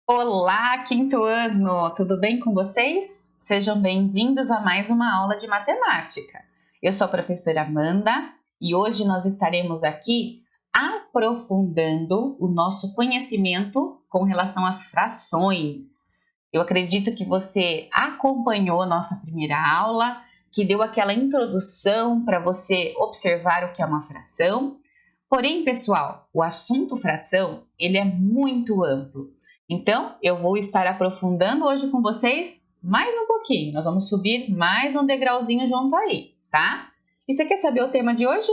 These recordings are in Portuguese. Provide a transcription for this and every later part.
Olá, quinto ano! Tudo bem com vocês? Sejam bem-vindos a mais uma aula de matemática. Eu sou a professora Amanda e hoje nós estaremos aqui aprofundando o nosso conhecimento com relação às frações. Eu acredito que você acompanhou a nossa primeira aula, que deu aquela introdução para você observar o que é uma fração. Porém, pessoal, o assunto fração, ele é muito amplo. Então, eu vou estar aprofundando hoje com vocês mais um pouquinho. Nós vamos subir mais um degrauzinho junto aí, tá? E você quer saber o tema de hoje?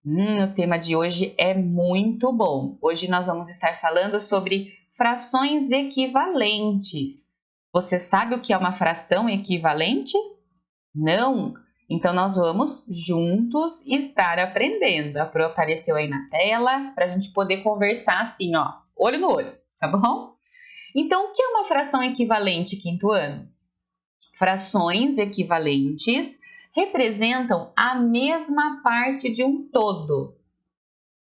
O tema de hoje é muito bom. Hoje nós vamos estar falando sobre frações equivalentes. Você sabe o que é uma fração equivalente? Não? Então, nós vamos juntos estar aprendendo. Apareceu aí na tela para a gente poder conversar assim, ó, olho no olho, tá bom? Então, o que é uma fração equivalente, quinto ano? Frações equivalentes representam a mesma parte de um todo.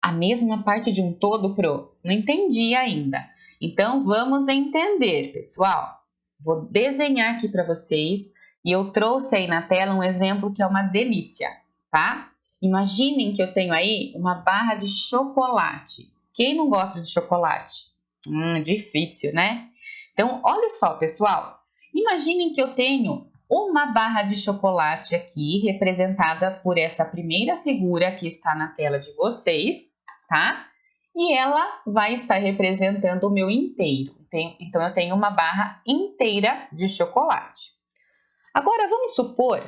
A mesma parte de um todo, Pro? Não entendi ainda. Então, vamos entender, pessoal. Vou desenhar aqui para vocês e eu trouxe aí na tela um exemplo que é uma delícia, tá? Imaginem que eu tenho aí uma barra de chocolate. Quem não gosta de chocolate? Difícil, né? Então, olha só, pessoal. Imaginem que eu tenho uma barra de chocolate aqui, representada por essa primeira figura que está na tela de vocês, tá? E ela vai estar representando o meu inteiro. Então, eu tenho uma barra inteira de chocolate. Agora, vamos supor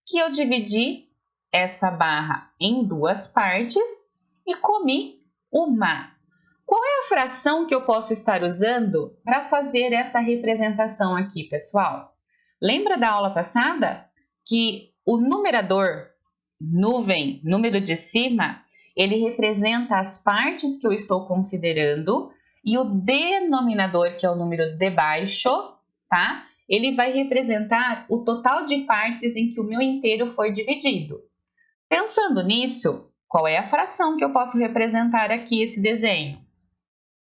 que eu dividi essa barra em duas partes e comi uma. Qual é a fração que eu posso estar usando para fazer essa representação aqui, pessoal? Lembra da aula passada que o numerador, nuvem, número de cima, ele representa as partes que eu estou considerando e o denominador, que é o número de baixo, tá? Ele vai representar o total de partes em que o meu inteiro foi dividido. Pensando nisso, qual é a fração que eu posso representar aqui esse desenho?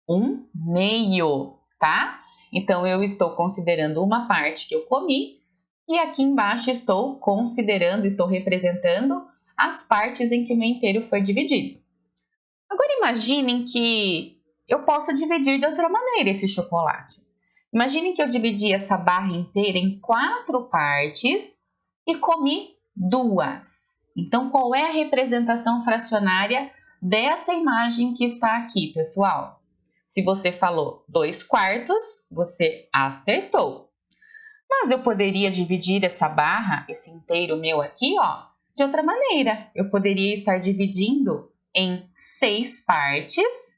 1/2, tá? Então, eu estou considerando uma parte que eu comi e aqui embaixo estou representando as partes em que o meu inteiro foi dividido. Agora, imaginem que eu posso dividir de outra maneira esse chocolate. Imaginem que eu dividi essa barra inteira em 4 partes e comi 2. Então, qual é a representação fracionária dessa imagem que está aqui, pessoal? Se você falou 2/4, você acertou. Mas eu poderia dividir essa barra, esse inteiro meu aqui, ó, de outra maneira. Eu poderia estar dividindo em 6 partes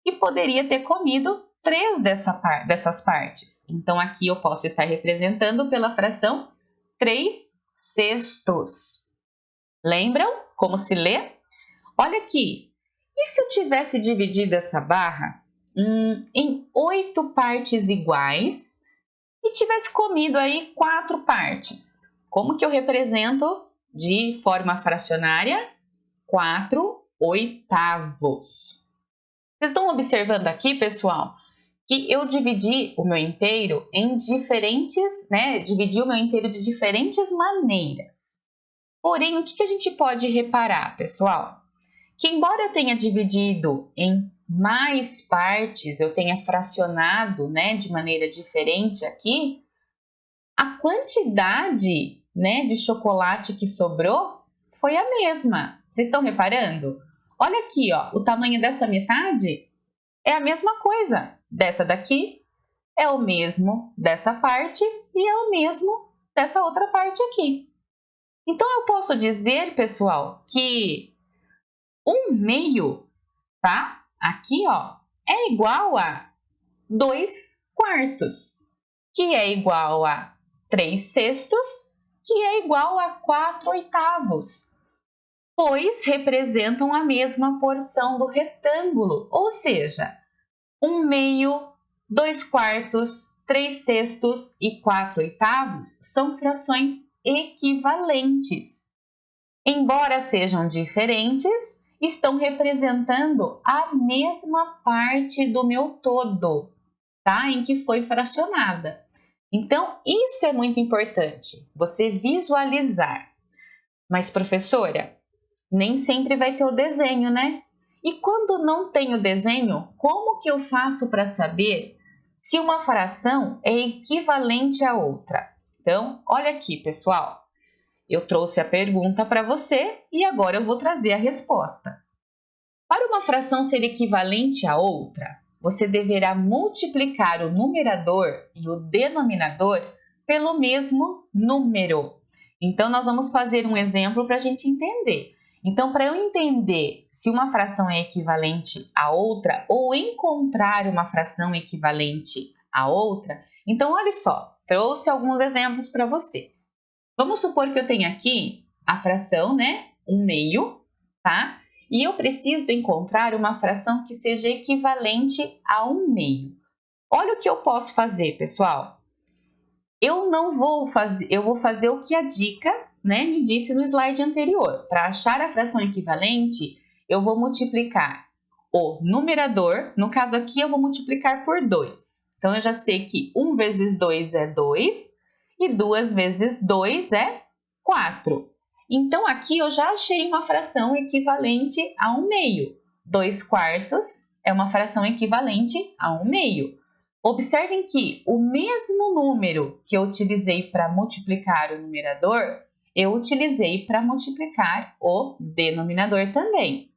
e poderia ter comido 3 dessas partes. Então, aqui eu posso estar representando pela fração 3/6. Lembram como se lê? Olha aqui. E se eu tivesse dividido essa barra em 8 partes iguais e tivesse comido aí 4 partes? Como que eu represento de forma fracionária? 4/8. Vocês estão observando aqui, pessoal, que eu dividi o meu inteiro em diferentes, né? Dividi o meu inteiro de diferentes maneiras. Porém, o que a gente pode reparar, pessoal? Que embora eu tenha dividido em mais partes, eu tenha fracionado, né, de maneira diferente aqui, a quantidade, né, de chocolate que sobrou foi a mesma. Vocês estão reparando? Olha aqui, ó, o tamanho dessa metade é a mesma coisa dessa daqui, é o mesmo dessa parte e é o mesmo dessa outra parte aqui. Então, eu posso dizer, pessoal, que 1/2, tá? Aqui, ó, é igual a 2/4, que é igual a 3/6, que é igual a 4/8, pois representam a mesma porção do retângulo, ou seja, 1/2, 2/4, 3/6 e 4/8 são frações equivalentes. Embora sejam diferentes, estão representando a mesma parte do meu todo. tá? Em que foi fracionada. Então, isso é muito importante, você visualizar. Mas, professora, nem sempre vai ter o desenho, né? E quando não tem o desenho, como que eu faço para saber se uma fração é equivalente a outra? Então, olha aqui, pessoal. Eu trouxe a pergunta para você e agora eu vou trazer a resposta. Para uma fração ser equivalente a outra, você deverá multiplicar o numerador e o denominador pelo mesmo número. Então, nós vamos fazer um exemplo para a gente entender. Então, para eu entender se uma fração é equivalente a outra ou encontrar uma fração equivalente a outra, então, olha só, trouxe alguns exemplos para vocês. Vamos supor que eu tenho aqui a fração, né? 1/2, tá? E eu preciso encontrar uma fração que seja equivalente a 1/2. Olha o que eu posso fazer, pessoal. Eu vou fazer o que a dica, né, me disse no slide anterior. Para achar a fração equivalente, eu vou multiplicar o numerador, no caso aqui eu vou multiplicar por 2. Então, eu já sei que 1 vezes 2 é 2 e 2 vezes 2 é 4. Então, aqui eu já achei uma fração equivalente a 1/2. 2/4 é uma fração equivalente a 1/2. Observem que o mesmo número que eu utilizei para multiplicar o numerador, eu utilizei para multiplicar o denominador também.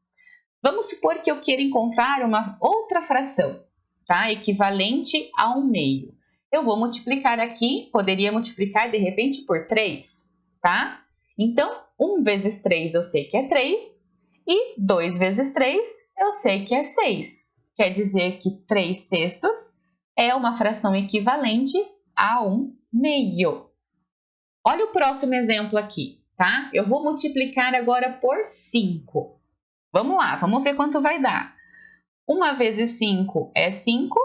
Vamos supor que eu queira encontrar uma outra fração, tá? Equivalente a 1/2. Eu vou multiplicar aqui, poderia multiplicar de repente por 3, tá? Então, 1 vezes 3 eu sei que é 3 e 2 vezes 3 eu sei que é 6. Quer dizer que 3/6 é uma fração equivalente a 1/2. Olha o próximo exemplo aqui, tá? Eu vou multiplicar agora por 5. Vamos lá, vamos ver quanto vai dar. 1 vezes 5 é 5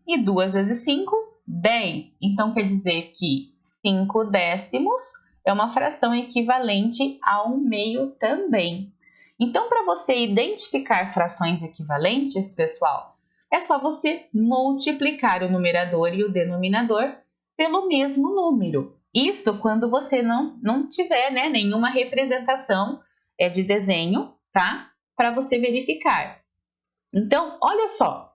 e 2 vezes 5, 10. Então, quer dizer que 5/10 é uma fração equivalente a 1/2 também. Então, para você identificar frações equivalentes, pessoal, é só você multiplicar o numerador e o denominador pelo mesmo número. Isso quando você não tiver, né, nenhuma representação de desenho, tá? Para você verificar. Então, olha só,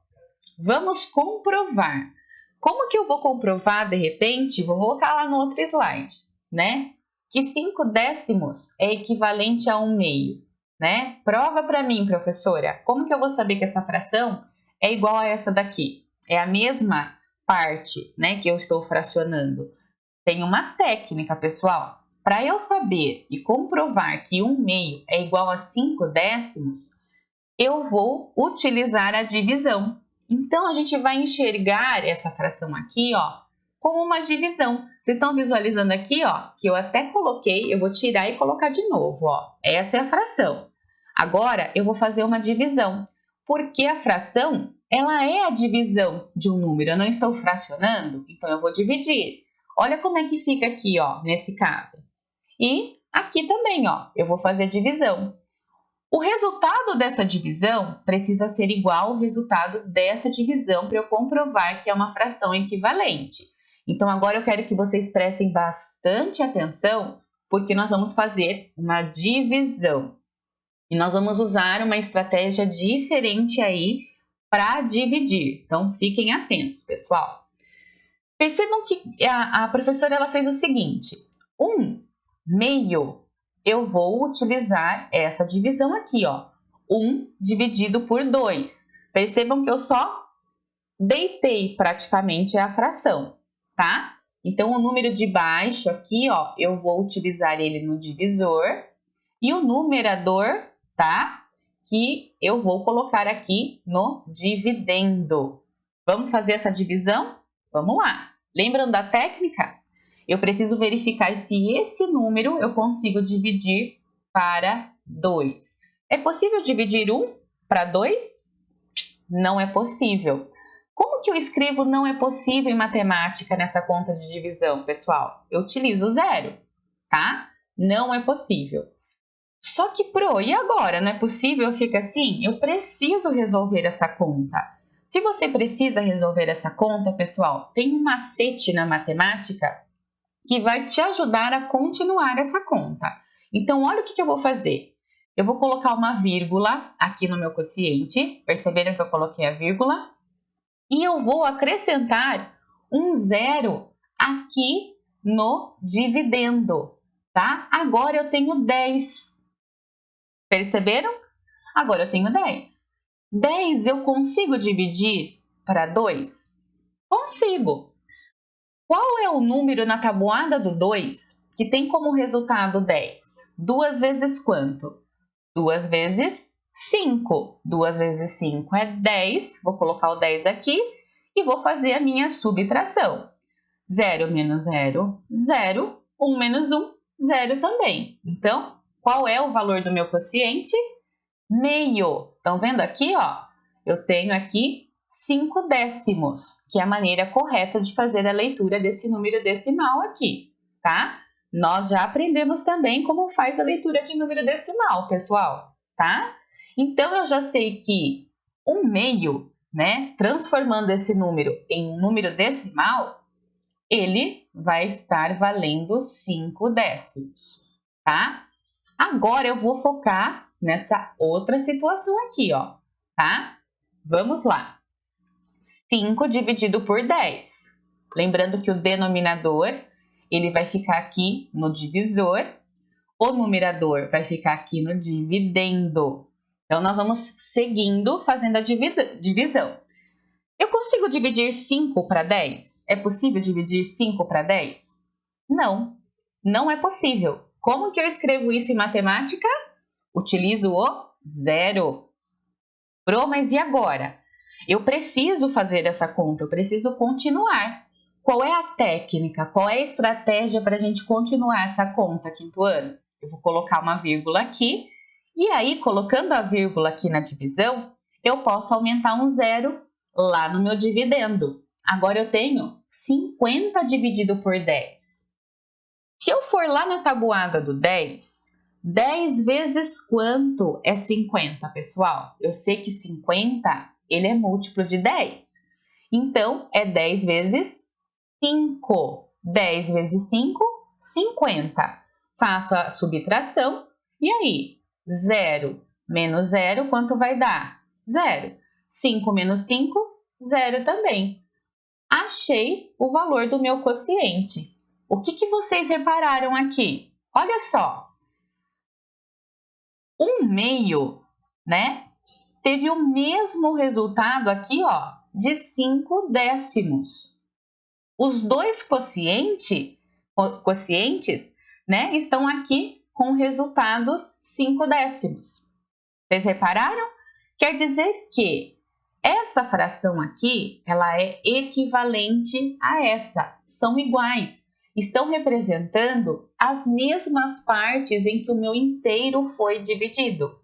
vamos comprovar. Como que eu vou comprovar, de repente, vou voltar lá no outro slide, né? Que 5/10 é equivalente a 1/2, né? Prova para mim, professora, como que eu vou saber que essa fração é igual a essa daqui? É a mesma parte, né, que eu estou fracionando. Tem uma técnica, pessoal. Para eu saber e comprovar que 1/2 é igual a 5/10, eu vou utilizar a divisão. Então, a gente vai enxergar essa fração aqui, ó, como uma divisão. Vocês estão visualizando aqui, ó, que eu até coloquei, eu vou tirar e colocar de novo, ó. Essa é a fração. Agora, eu vou fazer uma divisão, porque a fração, ela é a divisão de um número. Eu não estou fracionando, então eu vou dividir. Olha como é que fica aqui, ó, nesse caso. E aqui também, ó, eu vou fazer divisão. O resultado dessa divisão precisa ser igual ao resultado dessa divisão para eu comprovar que é uma fração equivalente. Então, agora eu quero que vocês prestem bastante atenção, porque nós vamos fazer uma divisão. E nós vamos usar uma estratégia diferente aí para dividir. Então, fiquem atentos, pessoal. Percebam que a professora ela fez o seguinte: 1/2. Eu vou utilizar essa divisão aqui, ó. 1 dividido por 2. Percebam que eu só deitei praticamente a fração, tá? Então, o número de baixo aqui, ó, eu vou utilizar ele no divisor. E o numerador, tá? Que eu vou colocar aqui no dividendo. Vamos fazer essa divisão? Vamos lá. Lembram da técnica? Eu preciso verificar se esse número eu consigo dividir para 2. É possível dividir 1 para 2? Não é possível. Como que eu escrevo não é possível em matemática nessa conta de divisão, pessoal? Eu utilizo 0, tá? Não é possível. Só que, e agora? Não é possível? Fica assim? Eu preciso resolver essa conta. Se você precisa resolver essa conta, pessoal, tem um macete na matemática que vai te ajudar a continuar essa conta. Então, olha o que eu vou fazer. Eu vou colocar uma vírgula aqui no meu quociente. Perceberam que eu coloquei a vírgula? E eu vou acrescentar um zero aqui no dividendo, tá? Agora eu tenho 10. Perceberam? Agora eu tenho 10. 10 eu consigo dividir para 2? Consigo. Qual é o número na tabuada do 2 que tem como resultado 10? 2 vezes quanto? 2 vezes 5. 2 vezes 5 é 10. Vou colocar o 10 aqui e vou fazer a minha subtração. 0 menos 0, 0. 1 menos 1, 0 também. Então, qual é o valor do meu quociente? Meio. Estão vendo aqui, ó? Eu tenho aqui 5 décimos, que é a maneira correta de fazer a leitura desse número decimal aqui, tá? Nós já aprendemos também como faz a leitura de número decimal, pessoal, tá? Então, eu já sei que 1/2, né? Transformando esse número em um número decimal, ele vai estar valendo 5 décimos, tá? Agora eu vou focar nessa outra situação aqui, ó, tá? Vamos lá. 5 dividido por 10. Lembrando que o denominador, ele vai ficar aqui no divisor, o numerador vai ficar aqui no dividendo. Então, nós vamos seguindo fazendo a divisão. Eu consigo dividir 5 para 10? É possível dividir 5 para 10? Não, não é possível. Como que eu escrevo isso em matemática? Utilizo o zero. Mas e agora? Eu preciso fazer essa conta, eu preciso continuar. Qual é a técnica, qual é a estratégia para a gente continuar essa conta, quinto ano? Eu vou colocar uma vírgula aqui, e aí, colocando a vírgula aqui na divisão, eu posso aumentar um zero lá no meu dividendo. Agora eu tenho 50 dividido por 10. Se eu for lá na tabuada do 10, 10 vezes quanto é 50, pessoal? Eu sei que 50, ele é múltiplo de 10. Então, é 10 vezes 5. 10 vezes 5, 50. Faço a subtração e aí, 0 menos 0, quanto vai dar? 0. 5 menos 5, 0 também. Achei o valor do meu quociente. O que vocês repararam aqui? Olha só. 1/2, né? Teve o mesmo resultado aqui, ó, de 5 décimos. Os dois quocientes, né, estão aqui com resultados 5 décimos. Vocês repararam? Quer dizer que essa fração aqui, ela é equivalente a essa, são iguais. Estão representando as mesmas partes em que o meu inteiro foi dividido.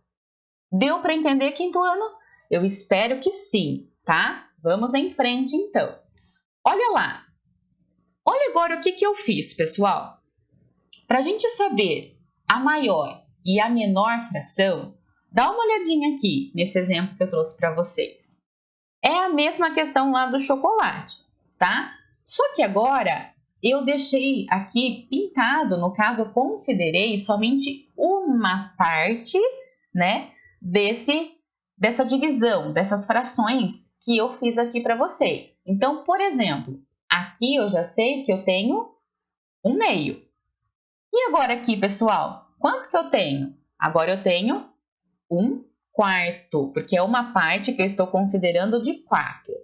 Deu para entender, quinto ano? Eu espero que sim, tá? Vamos em frente, então. Olha lá. Olha agora o que eu fiz, pessoal. Para a gente saber a maior e a menor fração, dá uma olhadinha aqui nesse exemplo que eu trouxe para vocês. É a mesma questão lá do chocolate, tá? Só que agora eu deixei aqui pintado, no caso, eu considerei somente uma parte, né, dessa divisão, dessas frações que eu fiz aqui para vocês. Então, por exemplo, aqui eu já sei que eu tenho 1/2. E agora aqui, pessoal, quanto que eu tenho? Agora eu tenho 1/4, porque é uma parte que eu estou considerando de 4.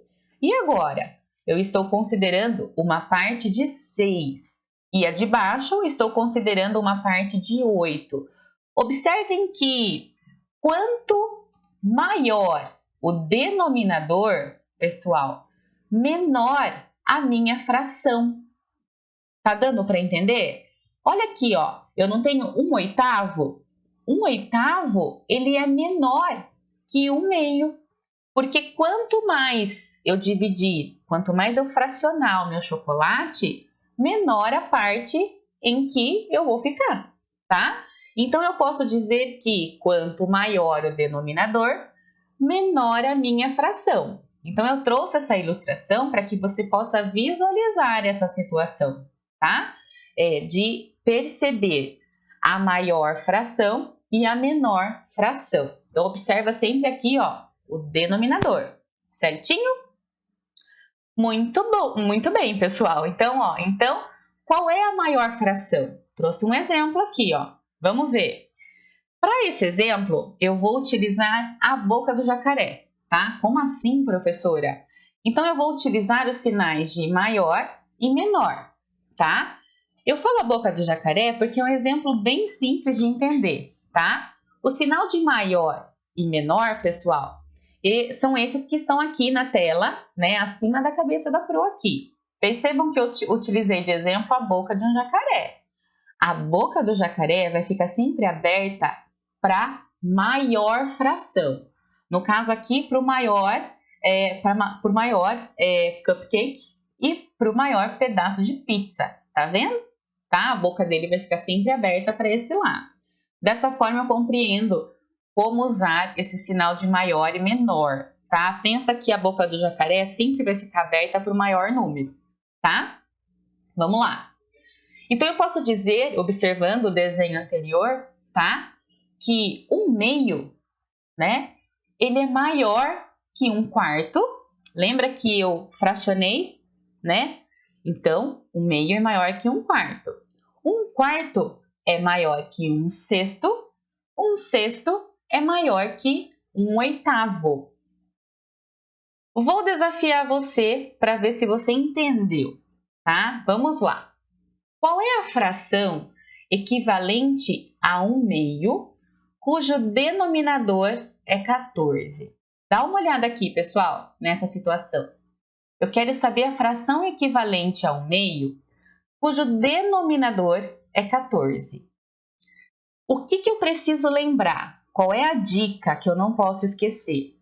E agora? Eu estou considerando uma parte de 6. E a de baixo, estou considerando uma parte de 8. Observem que quanto maior o denominador, pessoal, menor a minha fração. Tá dando para entender? Olha aqui, ó, eu não tenho 1/8? 1/8, ele é menor que 1/2. Porque quanto mais eu dividir, quanto mais eu fracionar o meu chocolate, menor a parte em que eu vou ficar, tá? Então, eu posso dizer que quanto maior o denominador, menor a minha fração. Então, eu trouxe essa ilustração para que você possa visualizar essa situação, tá? De perceber a maior fração e a menor fração. Então, observa sempre aqui, ó, o denominador, certinho? Muito bom, muito bem, pessoal. Então, qual é a maior fração? Trouxe um exemplo aqui, ó. Vamos ver. Para esse exemplo, eu vou utilizar a boca do jacaré, tá? Como assim, professora? Então, eu vou utilizar os sinais de maior e menor, tá? Eu falo a boca do jacaré porque é um exemplo bem simples de entender, tá? O sinal de maior e menor, pessoal, são esses que estão aqui na tela, né? Acima da cabeça da Pro aqui. Percebam que eu utilizei de exemplo a boca de um jacaré. A boca do jacaré vai ficar sempre aberta para maior fração. No caso aqui, para o maior, cupcake e para o maior pedaço de pizza. Tá vendo? Tá? A boca dele vai ficar sempre aberta para esse lado. Dessa forma, eu compreendo como usar esse sinal de maior e menor. Tá? Pensa que a boca do jacaré sempre vai ficar aberta para o maior número. Tá? Vamos lá. Então, eu posso dizer, observando o desenho anterior, tá? Que 1/2, né? Ele é maior que 1/4. Lembra que eu fracionei, né? Então, 1/2 é maior que 1/4. 1/4 é maior que 1/6. 1/6 é maior que 1/8. Vou desafiar você para ver se você entendeu, tá? Vamos lá. Qual é a fração equivalente a 1/2, cujo denominador é 14? Dá uma olhada aqui, pessoal, nessa situação. Eu quero saber a fração equivalente a 1/2, cujo denominador é 14. O que eu preciso lembrar? Qual é a dica que eu não posso esquecer?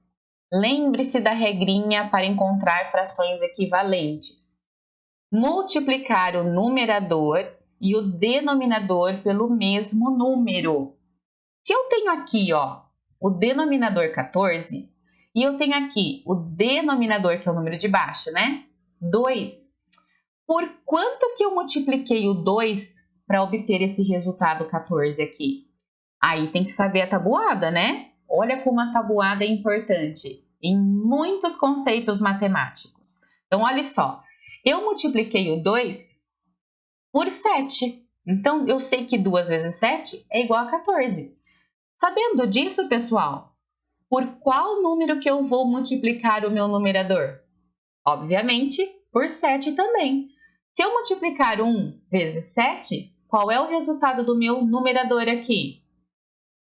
Lembre-se da regrinha para encontrar frações equivalentes. Multiplicar o numerador e o denominador pelo mesmo número. Se eu tenho aqui, ó, o denominador 14 e eu tenho aqui o denominador, que é o número de baixo, né? 2. Por quanto que eu multipliquei o 2 para obter esse resultado 14 aqui? Aí tem que saber a tabuada, né? Olha como a tabuada é importante em muitos conceitos matemáticos. Então, olha só. Eu multipliquei o 2 por 7. Então, eu sei que 2 vezes 7 é igual a 14. Sabendo disso, pessoal, por qual número que eu vou multiplicar o meu numerador? Obviamente, por 7 também. Se eu multiplicar 1 vezes 7, qual é o resultado do meu numerador aqui?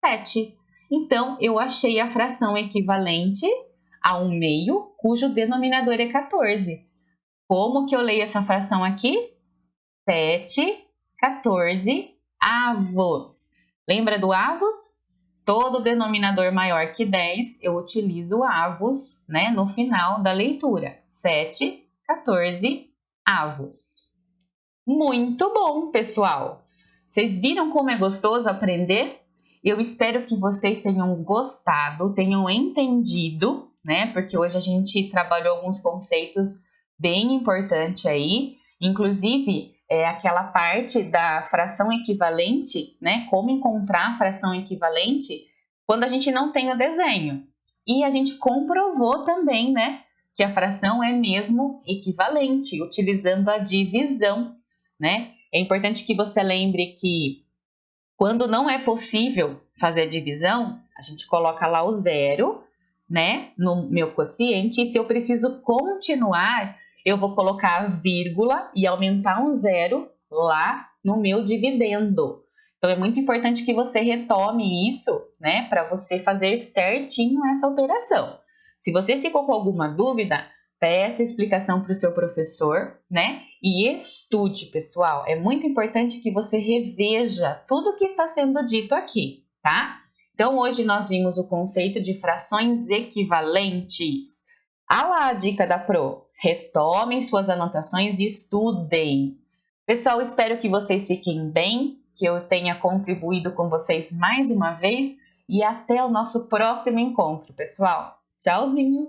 7. Então, eu achei a fração equivalente a 1/2, cujo denominador é 14. Como que eu leio essa fração aqui? 7, 14 avos. Lembra do avos? Todo denominador maior que 10, eu utilizo avos, né, no final da leitura. 7, 14 avos. Muito bom, pessoal! Vocês viram como é gostoso aprender? Eu espero que vocês tenham gostado, tenham entendido, né? Porque hoje a gente trabalhou alguns conceitos bem importantes aí, inclusive aquela parte da fração equivalente, né? Como encontrar a fração equivalente quando a gente não tem o desenho. E a gente comprovou também, né? Que a fração é mesmo equivalente, utilizando a divisão, né? É importante que você lembre que quando não é possível fazer a divisão, a gente coloca lá o 0, né, no meu quociente, e se eu preciso continuar, eu vou colocar a vírgula e aumentar um 0 lá no meu dividendo. Então, é muito importante que você retome isso, né, para você fazer certinho essa operação. Se você ficou com alguma dúvida, peça explicação para o seu professor, né? E estude, pessoal. É muito importante que você reveja tudo o que está sendo dito aqui, tá? Então, hoje nós vimos o conceito de frações equivalentes. Ah lá a dica da Pro. Retomem suas anotações e estudem. Pessoal, espero que vocês fiquem bem, que eu tenha contribuído com vocês mais uma vez e até o nosso próximo encontro, pessoal. Tchauzinho!